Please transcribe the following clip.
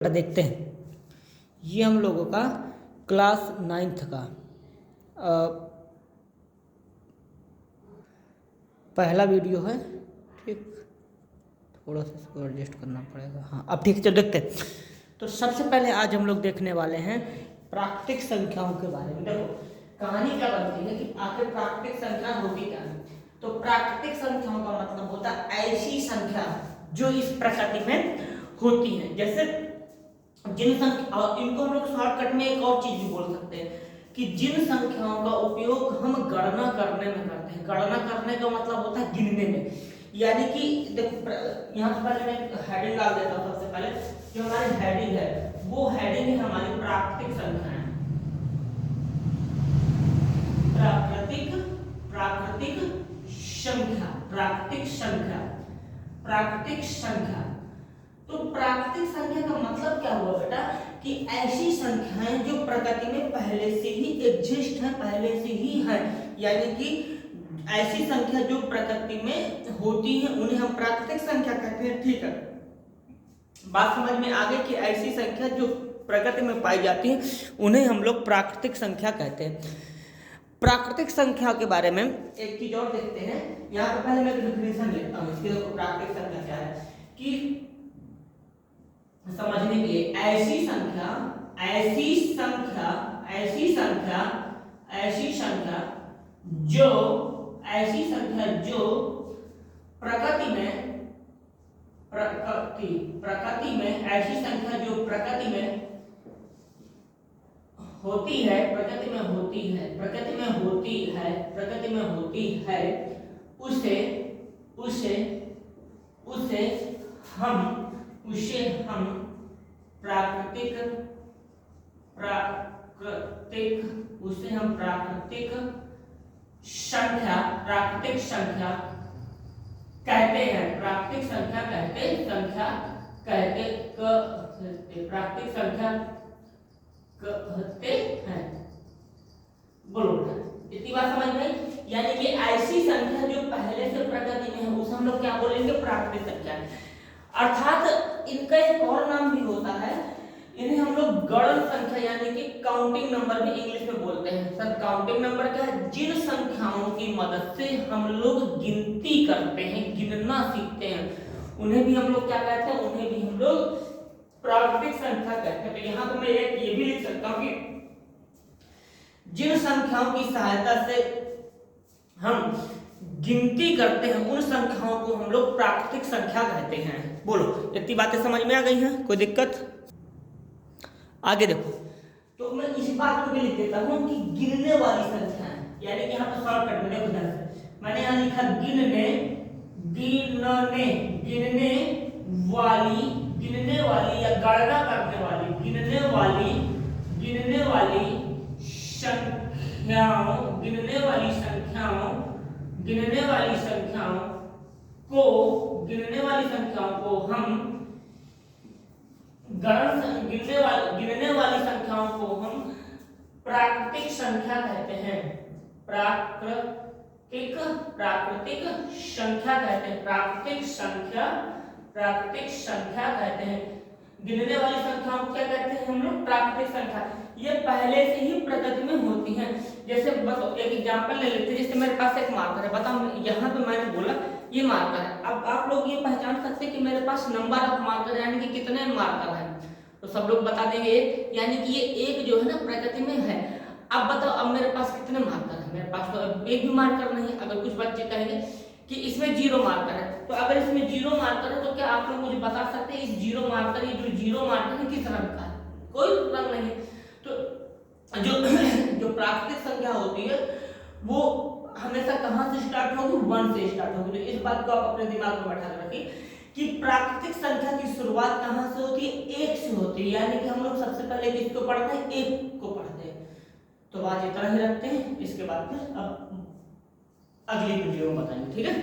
देखते हैं। ये हम लोगों का क्लास 9th का पहला वीडियो है। ठीक, थोड़ा सा इसको एडजस्ट करना पड़ेगा। हाँ, अब ठीक, चलो देखते हैं। तो सबसे पहले आज हम लोग देखने वाले हैं प्राकृतिक संख्याओं के बारे में। देखो कहानी क्या बनती है कि आखिर प्राकृतिक संख्या होती क्या है। तो प्राकृतिक संख्याओं का मतलब होता है ऐसी संख्या जो इस प्रकृति में होती है। जैसे जिन संख्या, इनको हम लोग शॉर्टकट में एक और चीज भी बोल सकते हैं कि जिन संख्याओं का उपयोग हम गणना करने में करते हैं। गणना करने का मतलब होता है गिनने में। यानी कि देखो यहाँ से पहले मैं हेडिंग डाल देता हूँ। सबसे पहले जो हमारी हेडिंग है वो हेडिंग है हमारी प्राकृतिक संख्याएं। प्राकृतिक प्राकृतिक संख्या, प्राकृतिक संख्या, प्राकृतिक संख्या। तो प्राकृतिक संख्या का मतलब क्या हुआ बेटा कि ऐसी संख्याएं जो प्रकृति में पहले से ही एग्जिस्ट है, पहले से ही है। यानी कि ऐसी संख्या जो प्रकृति में होती है उन्हें हम प्राकृतिक संख्या कहते हैं। ठीक है, बात समझ में आ गई कि ऐसी संख्या जो प्रकृति में पाई जाती है उन्हें हम लोग प्राकृतिक संख्या कहते हैं। प्राकृतिक संख्या के बारे में एक चीज और देखते हैं। यहाँ पर पहले मैं डेफिनेशन लेता हूँ इसकी। प्राकृतिक संख्या क्या है कि समझने के लिए ऐसी संख्या, ऐसी संख्या, ऐसी संख्या, ऐसी संख्या जो, ऐसी संख्या जो प्रकृति में, प्रकृति में, ऐसी संख्या जो प्रकृति में होती है, प्रकृति में होती है, प्रकृति में होती है, प्रकृति में होती है, उसे उसे उसे हम प्राकृतिक उसे हम प्राकृतिक संख्या, प्राकृतिक संख्या कहते हैं। प्राकृतिक संख्या कहते, संख्या कहते, प्राकृतिक संख्या कहते हैं। बोलो इतनी बात समझ में। यानी कि ऐसी संख्या जो पहले से प्रकृति में है उसे हम लोग क्या बोलेंगे, प्राकृतिक संख्या। अर्थात इनका एक और नाम भी होता है, इन्हें हम लोग गणन संख्या यानी कि काउंटिंग नंबर भी इंग्लिश में बोलते हैं। सर काउंटिंग नंबर क्या है? जिन संख्याओं की मदद से हम लोग गिनती करते हैं, गिनना सीखते हैं, उन्हें भी हम लोग क्या कहते हैं, उन्हें भी हम लोग प्राकृतिक संख्या कहते हैं। तो यहाँ पर मैं एक ये भी लिख सकता हूँ कि जिन संख्याओं की सहायता से हम गिनती करते हैं उन संख्याओं को हम लोग प्राकृतिक संख्या कहते हैं। बोलो इतनी बातें समझ में आ गई हैं? कोई दिक्कत? आगे देखो, तो मैं इस बात को भी लिख देता हूं कि गिनने वाली संख्याएं, यानी कि यहाँ पर शॉर्टकट में देखो ध्यान से मैंने यहाँ लिखा गिनने, गिनने, गिनने वाली या गणना करने वाली, गिनने वाली संख्याओं, गिनने वाली संख्याओं को हम गिनने वाली संख्याओं को हम प्राकृतिक संख्या कहते हैं। प्राकृतिक संख्या कहते हैं। प्राकृतिक संख्या कहते हैं। गिनने वाली संख्याओं को क्या कहते हैं हम लोग? प्राकृतिक संख्या। ये पहले से ही प्रकृति में होती हैं। जैसे बस एक एग्जांपल ले लेते हैं। जैसे मेरे पास एक मार्कर है, बताओ यहाँ पे मैंने बोला ये मार्कर है। अब आप लोग ये पहचान सकते हैं कि मेरे पास नंबर ऑफ मार्कर यानी कि कितने मार्कर हैं। तो सब लोग बता देंगे एक, यानी कि ये एक जो है ना प्रकृति में है। अब बताओ अब मेरे पास कितने मार्कर है? मेरे पास तो एक भी मार्कर नहीं है। अगर कुछ बच्चे कहेंगे कि इसमें 0 मार्कर है, तो अगर इसमें 0 मार्कर है तो क्या आप लोग मुझे बता सकते हैं इस 0 मार्कर, ये जो 0 मार्कर है किस रंग का है? कोई रंग नहीं है। तो जो प्राकृतिक संख्या होती है वो हमेशा कहां से स्टार्ट होगी? 1 से स्टार्ट होगी। तो इस बात को आप अपने दिमाग में बैठा रखिए कि प्राकृतिक संख्या की शुरुआत कहां से होती है? 1 से होती है। यानी कि हम लोग सबसे पहले किसको पढ़ते हैं? 1 को पढ़ते हैं। तो आज इतना ही रखते हैं, इसके बाद फिर अब अगली वीडियो में बताएंगे। ठीक है।